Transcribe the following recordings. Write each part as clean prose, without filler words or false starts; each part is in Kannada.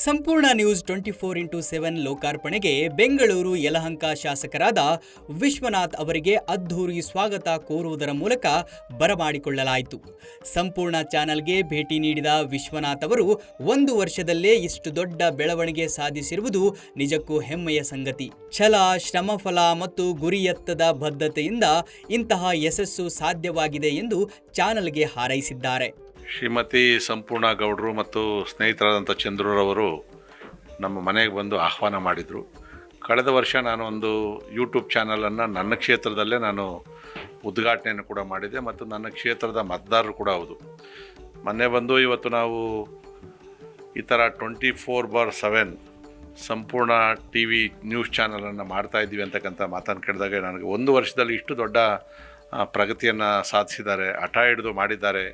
ಸಂಪೂರ್ಣ ನ್ಯೂಸ್ 24x7 ಲೋಕಾರ್ಪಣೆಗೆ ಬೆಂಗಳೂರು ಯಲಹಂಕ ಶಾಸಕರಾದ ವಿಶ್ವನಾಥ್ ಅವರಿಗೆ ಅದ್ಧೂರಿ ಸ್ವಾಗತ ಕೋರುವುದರ ಮೂಲಕ ಬರಮಾಡಿಕೊಳ್ಳಲಾಯಿತು. ಸಂಪೂರ್ಣ ಚಾನೆಲ್ಗೆ ಭೇಟಿ ನೀಡಿದ ವಿಶ್ವನಾಥ್ ಅವರು 1 ವರ್ಷದಲ್ಲೇ ಇಷ್ಟು ದೊಡ್ಡ ಬೆಳವಣಿಗೆ ಸಾಧಿಸಿರುವುದು ನಿಜಕ್ಕೂ ಹೆಮ್ಮೆಯ ಸಂಗತಿ. ಛಲ, ಶ್ರಮಫಲ ಮತ್ತು ಗುರಿಯತ್ತದ ಬದ್ಧತೆಯಿಂದ ಇಂತಹ ಯಶಸ್ಸು ಸಾಧ್ಯವಾಗಿದೆ ಎಂದು ಚಾನೆಲ್ಗೆ ಹಾರೈಸಿದ್ದಾರೆ. ಶ್ರೀಮತಿ ಸಂಪೂರ್ಣ ಗೌಡರು ಮತ್ತು ಸ್ನೇಹಿತರಾದಂಥ ಚಂದ್ರರವರು ನಮ್ಮ ಮನೆಗೆ ಬಂದು ಆಹ್ವಾನ ಮಾಡಿದರು. ಕಳೆದ ವರ್ಷ ನಾನು ಒಂದು ಯೂಟ್ಯೂಬ್ ಚಾನಲನ್ನು ನನ್ನ ಕ್ಷೇತ್ರದಲ್ಲೇ ನಾನು ಉದ್ಘಾಟನೆಯನ್ನು ಕೂಡ ಮಾಡಿದೆ ಮತ್ತು ನನ್ನ ಕ್ಷೇತ್ರದ ಮತದಾರರು ಕೂಡ ಹೌದು. ಮೊನ್ನೆ ಬಂದು ಇವತ್ತು ನಾವು ಈ ಥರ 24/7 ಸಂಪೂರ್ಣ TV ನ್ಯೂಸ್ ಚಾನಲನ್ನು ಮಾಡ್ತಾಯಿದ್ದೀವಿ ಅಂತಕ್ಕಂಥ ಮಾತನ್ನು ಕೇಳಿದಾಗ ನನಗೆ 1 ವರ್ಷದಲ್ಲಿ ಇಷ್ಟು ದೊಡ್ಡ ಪ್ರಗತಿಯನ್ನು ಸಾಧಿಸಿದ್ದಾರೆ, ಹಠ ಹಿಡಿದು ಮಾಡಿದ್ದಾರೆ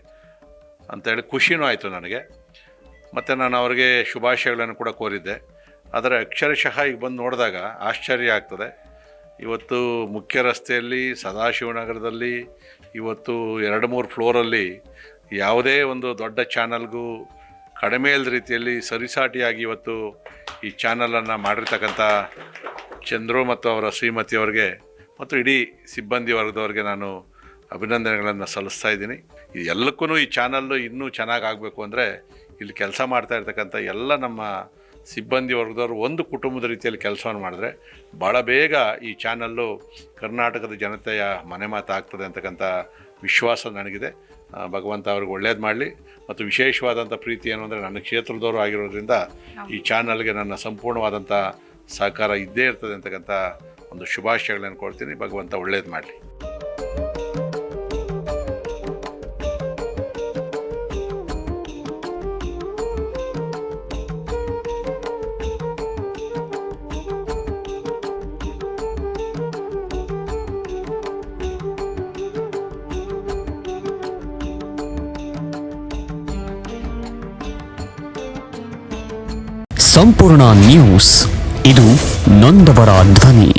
ಅಂತೇಳಿ ಖುಷಿನೂ ಆಯಿತು ನನಗೆ. ಮತ್ತು ನಾನು ಅವರಿಗೆ ಶುಭಾಶಯಗಳನ್ನು ಕೂಡ ಕೋರಿದ್ದೆ. ಆದರೆ ಅಕ್ಷರಶಃ ಈಗ ಬಂದು ನೋಡಿದಾಗ ಆಶ್ಚರ್ಯ ಆಗ್ತದೆ. ಇವತ್ತು ಮುಖ್ಯ ರಸ್ತೆಯಲ್ಲಿ ಸದಾಶಿವನಗರದಲ್ಲಿ ಇವತ್ತು 2-3 ಫ್ಲೋರಲ್ಲಿ ಯಾವುದೇ ಒಂದು ದೊಡ್ಡ ಚಾನಲ್ಗೂ ಕಡಿಮೆ ಇಲ್ಲದ ರೀತಿಯಲ್ಲಿ ಸರಿಸಾಟಿಯಾಗಿ ಇವತ್ತು ಈ ಚಾನಲನ್ನು ಮಾಡಿರ್ತಕ್ಕಂಥ ಚಂದ್ರು ಮತ್ತು ಅವರ ಶ್ರೀಮತಿಯವರಿಗೆ ಮತ್ತು ಇಡೀ ಸಿಬ್ಬಂದಿ ವರ್ಗದವರಿಗೆ ನಾನು ಅಭಿನಂದನೆಗಳನ್ನು ಸಲ್ಲಿಸ್ತಾ ಇದ್ದೀನಿ. ಎಲ್ಲಕ್ಕೂ ಈ ಚಾನಲ್ಲು ಇನ್ನೂ ಚೆನ್ನಾಗಿ ಆಗಬೇಕು ಅಂದರೆ ಇಲ್ಲಿ ಕೆಲಸ ಮಾಡ್ತಾ ಇರ್ತಕ್ಕಂಥ ಎಲ್ಲ ನಮ್ಮ ಸಿಬ್ಬಂದಿ ವರ್ಗದವರು ಒಂದು ಕುಟುಂಬದ ರೀತಿಯಲ್ಲಿ ಕೆಲಸವನ್ನು ಮಾಡಿದ್ರೆ ಭಾಳ ಬೇಗ ಈ ಚಾನಲ್ಲು ಕರ್ನಾಟಕದ ಜನತೆಯ ಮನೆ ಮಾತಾಗ್ತದೆ ಅಂತಕ್ಕಂಥ ವಿಶ್ವಾಸ ನನಗಿದೆ. ಭಗವಂತ ಅವ್ರಿಗೆ ಒಳ್ಳೇದು ಮಾಡಲಿ. ಮತ್ತು ವಿಶೇಷವಾದಂಥ ಪ್ರೀತಿ ಏನು ಅಂದರೆ ನನ್ನ ಕ್ಷೇತ್ರದವರು ಆಗಿರೋದ್ರಿಂದ ಈ ಚಾನಲ್ಗೆ ನನ್ನ ಸಂಪೂರ್ಣವಾದಂಥ ಸಹಕಾರ ಇದ್ದೇ ಇರ್ತದೆ ಅಂತಕ್ಕಂಥ ಒಂದು ಶುಭಾಶಯಗಳನ್ನು ಕೊಡ್ತೀನಿ. ಭಗವಂತ ಒಳ್ಳೇದು ಮಾಡಲಿ. ಸಂಪೂರ್ಣ ನ್ಯೂಸ್, ಇದು ನೊಂದವರ ಧ್ವನಿ.